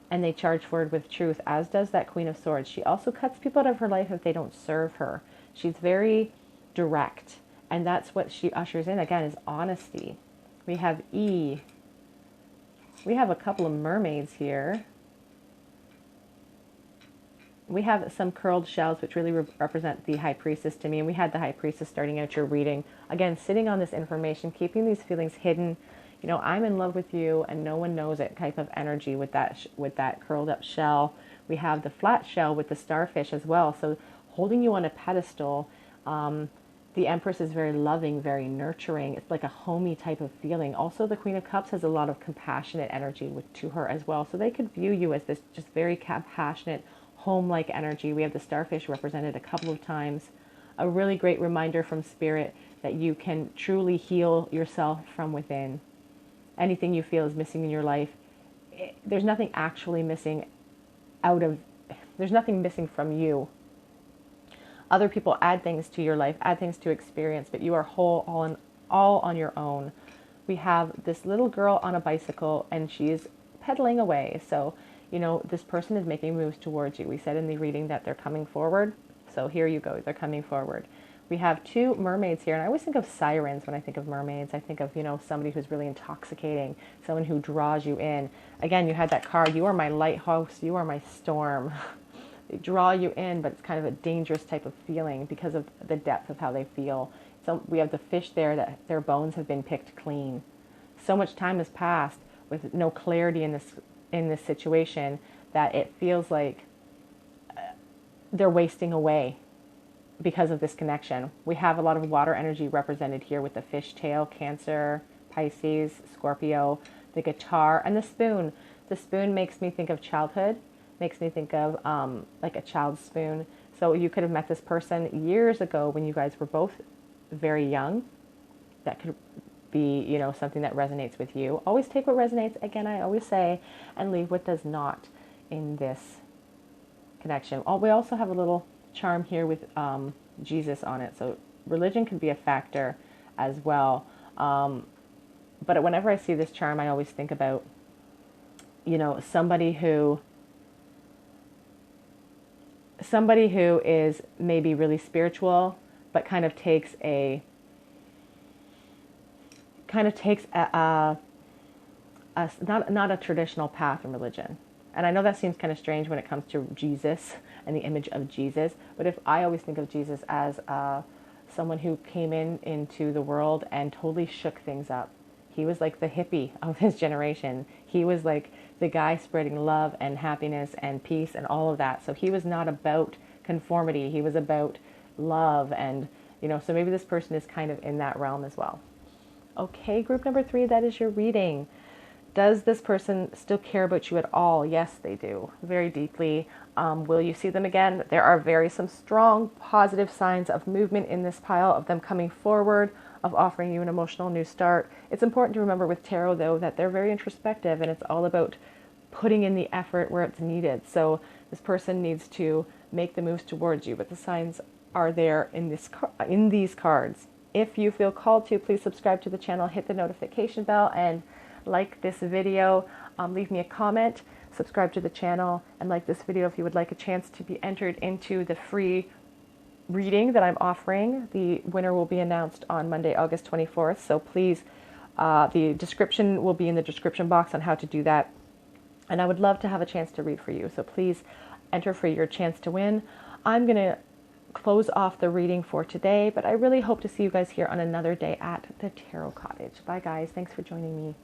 and they charge forward with truth, as does that Queen of Swords. She also cuts people out of her life if they don't serve her. She's very direct, and that's what she ushers in, again, is honesty. We have E. We have a couple of mermaids here. We have some curled shells, which really represent the High Priestess to me. And we had the High Priestess starting out your reading. Again, sitting on this information, keeping these feelings hidden. You know, I'm in love with you and no one knows it type of energy with that curled up shell. We have the flat shell with the starfish as well. So holding you on a pedestal. The Empress is very loving, very nurturing. It's like a homey type of feeling. Also, the Queen of Cups has a lot of compassionate energy to her as well. So they could view you as this just very compassionate, home-like energy. We have the starfish represented a couple of times. A really great reminder from Spirit that you can truly heal yourself from within. Anything you feel is missing in your life, there's nothing actually missing there's nothing missing from you. Other people add things to your life, add things to experience, but you are whole, all on your own. We have this little girl on a bicycle and she's pedaling away. So, you know, this person is making moves towards you. We said in the reading that they're coming forward. So here you go. They're coming forward. We have two mermaids here. And I always think of sirens when I think of mermaids. I think of, you know, somebody who's really intoxicating, someone who draws you in. Again, you had that card. You are my lighthouse. You are my storm. They draw you in, but it's kind of a dangerous type of feeling because of the depth of how they feel. So we have the fish there that their bones have been picked clean. So much time has passed with no clarity in this situation that it feels like they're wasting away because of this connection. We have a lot of water energy represented here with the fish tail, Cancer, Pisces, Scorpio, the guitar, and the spoon. The spoon makes me think of childhood, makes me think of like a child's spoon. So you could have met this person years ago when you guys were both very young. That could be, you know, something that resonates with you. Always take what resonates, again, I always say, and leave what does not in this connection. We also have a little charm here with Jesus on it. So religion could be a factor as well. But whenever I see this charm, I always think about, you know, somebody who is maybe really spiritual, but kind of takes not a traditional path in religion. And I know that seems kind of strange when it comes to Jesus and the image of Jesus, but if I always think of Jesus as someone who came into the world and totally shook things up. He was like the hippie of his generation. He was like the guy spreading love and happiness and peace and all of that. So he was not about conformity. He was about love. And, you know, so maybe this person is kind of in that realm as well. Okay, group number 3, that is your reading. Does this person still care about you at all? Yes, they do, very deeply. Will you see them again? There are some strong positive signs of movement in this pile, of them coming forward, of offering you an emotional new start. It's important to remember with tarot, though, that they're very introspective, and it's all about putting in the effort where it's needed. So this person needs to make the moves towards you, but the signs are there in these cards. If you feel called to, please subscribe to the channel, hit the notification bell, and like this video. Leave me a comment, subscribe to the channel, and like this video if you would like a chance to be entered into the free reading that I'm offering. The winner will be announced on Monday, August 24th. So please, the description will be in the description box on how to do that. And I would love to have a chance to read for you. So please enter for your chance to win. I'm going to close off the reading for today, but I really hope to see you guys here on another day at the Tarot Cottage. Bye guys. Thanks for joining me.